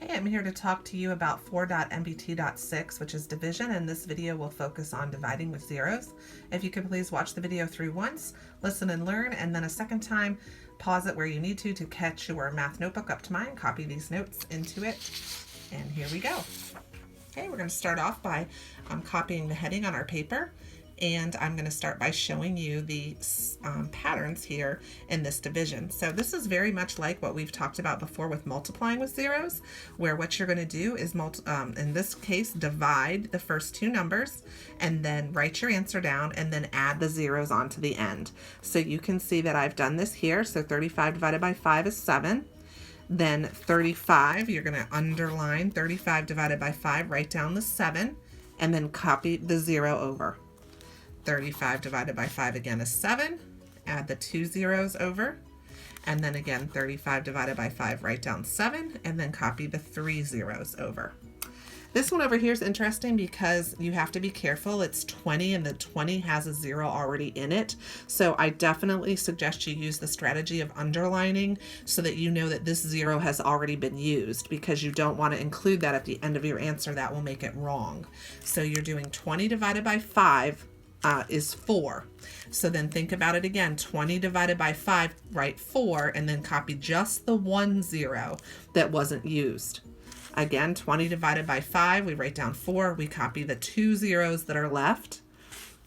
Hey, I'm here to talk to you about 4.mbt.6, which is division, and this video will focus on dividing with zeros. If you could please watch the video through once, listen and learn, and then a second time, pause it where you need to catch your math notebook up to mine, copy these notes into it, and here we go. Okay, we're going to start off by copying the heading on our paper, and I'm going to start by showing you the patterns here in this division. So this is very much like what we've talked about before with multiplying with zeros, where what you're going to do is, in this case, divide the first two numbers and then write your answer down and then add the zeros onto the end. So you can see that I've done this here. So 35 divided by 5 is 7. Then 35, you're going to underline 35 divided by 5, write down the 7, and then copy the 0 over. 35 divided by 5 again is 7. Add the 2 zeros over. And then again, 35 divided by 5, write down 7, and then copy the 3 zeros over. This one over here is interesting because you have to be careful. It's 20 and the 20 has a 0 already in it. So I definitely suggest you use the strategy of underlining so that you know that this 0 has already been used, because you don't want to include that at the end of your answer. That will make it wrong. So you're doing 20 divided by 5 is 4. So then think about it again. 20 divided by 5, write 4, and then copy just the 1 0 that wasn't used. Again, 20 divided by 5, we write down 4, we copy the 2 zeros that are left.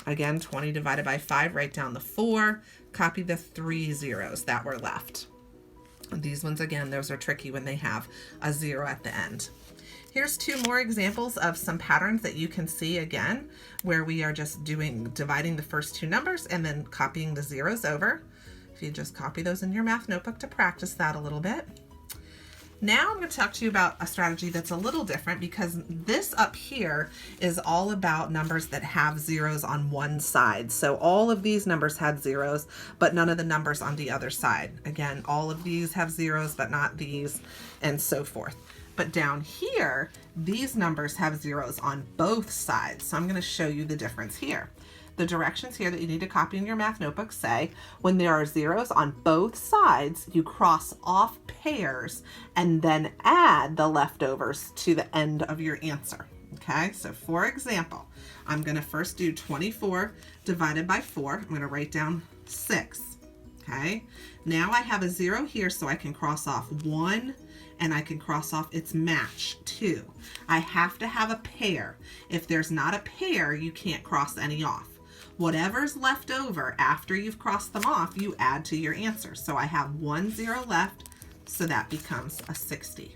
Again, 20 divided by 5, write down the 4, copy the 3 zeros that were left. These ones, again, those are tricky when they have a 0 at the end. Here's two more examples of some patterns that you can see again, where we are just dividing the first two numbers and then copying the zeros over. If you just copy those in your math notebook to practice that a little bit. Now I'm going to talk to you about a strategy that's a little different, because this up here is all about numbers that have zeros on one side. So all of these numbers had zeros, but none of the numbers on the other side. Again, all of these have zeros, but not these, and so forth. But down here, these numbers have zeros on both sides. So I'm going to show you the difference here. The directions here that you need to copy in your math notebook say, when there are zeros on both sides, you cross off pairs and then add the leftovers to the end of your answer. Okay, so for example, I'm going to first do 24 divided by 4. I'm going to write down 6. Okay, now I have a 0 here, so I can cross off 1, and I can cross off its match, 2. I have to have a pair. If there's not a pair, you can't cross any off. Whatever's left over after you've crossed them off, you add to your answer. So I have 1 0 left, so that becomes a 60.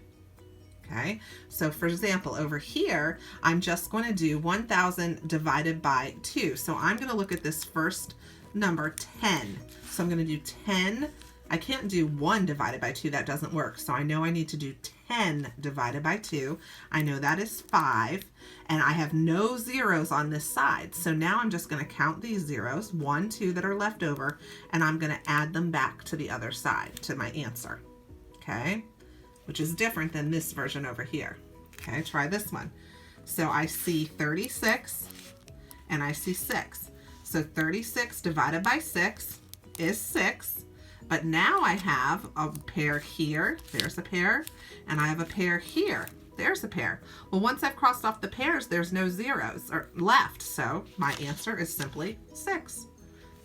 Okay, so for example, over here, I'm just going to do 1,000 divided by 2. So I'm going to look at this first number, 10. So I'm going to do 10. I can't do 1 divided by 2. That doesn't work. So I know I need to do 10 divided by 2. I know that is 5. And I have no zeros on this side. So now I'm just going to count these zeros, 1, 2 that are left over, and I'm going to add them back to the other side, to my answer. Okay, which is different than this version over here. Okay, try this one. So I see 36 and I see 6. So 36 divided by 6 is 6. But now I have a pair here, there's a pair, and I have a pair here, there's a pair. Well, once I've crossed off the pairs, there's no zeros left, so my answer is simply 6.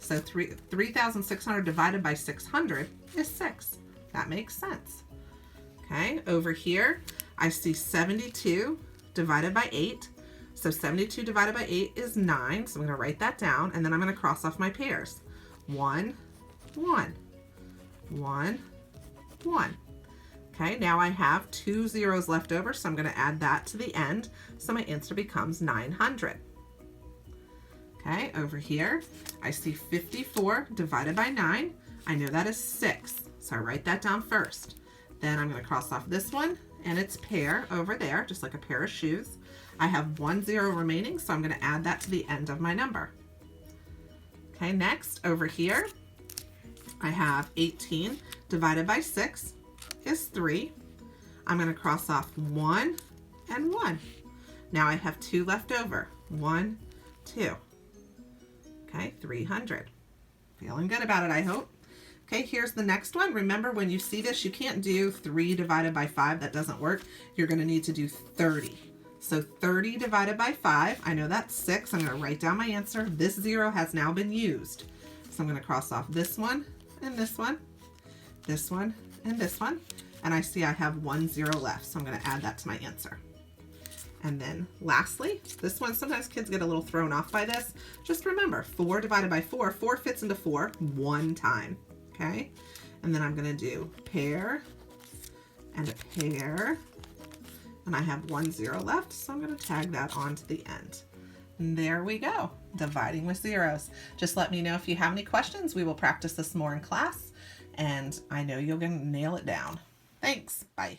So 3,600 divided by 600 is 6. That makes sense. Okay, over here, I see 72 divided by 8. So 72 divided by 8 is 9, so I'm going to write that down, and then I'm going to cross off my pairs. 1, 1. 1, 1. Okay, now I have 2 zeros left over, so I'm going to add that to the end. So my answer becomes 900. Okay, over here, I see 54 divided by 9. I know that is 6, so I write that down first. Then I'm going to cross off this one and its pair over there, just like a pair of shoes. I have 1 0 remaining, so I'm going to add that to the end of my number. Okay, next, over here, I have 18 divided by 6 is 3. I'm going to cross off 1 and 1. Now I have 2 left over. 1, 2. Okay, 300. Feeling good about it, I hope. Okay, here's the next one. Remember, when you see this, you can't do 3 divided by 5. That doesn't work. You're going to need to do 30. So 30 divided by 5, I know that's 6. I'm going to write down my answer. This 0 has now been used. So I'm going to cross off this one and this one, this one and this one. And I see I have 1 0 left. So I'm going to add that to my answer. And then lastly, this one, sometimes kids get a little thrown off by this. Just remember, 4 divided by 4, 4 fits into 4 one time. Okay, and then I'm going to do pair and a pair, and I have 1 0 left, so I'm going to tag that on to the end. And there we go, dividing with zeros. Just let me know if you have any questions. We will practice this more in class, and I know you're going to nail it down. Thanks. Bye.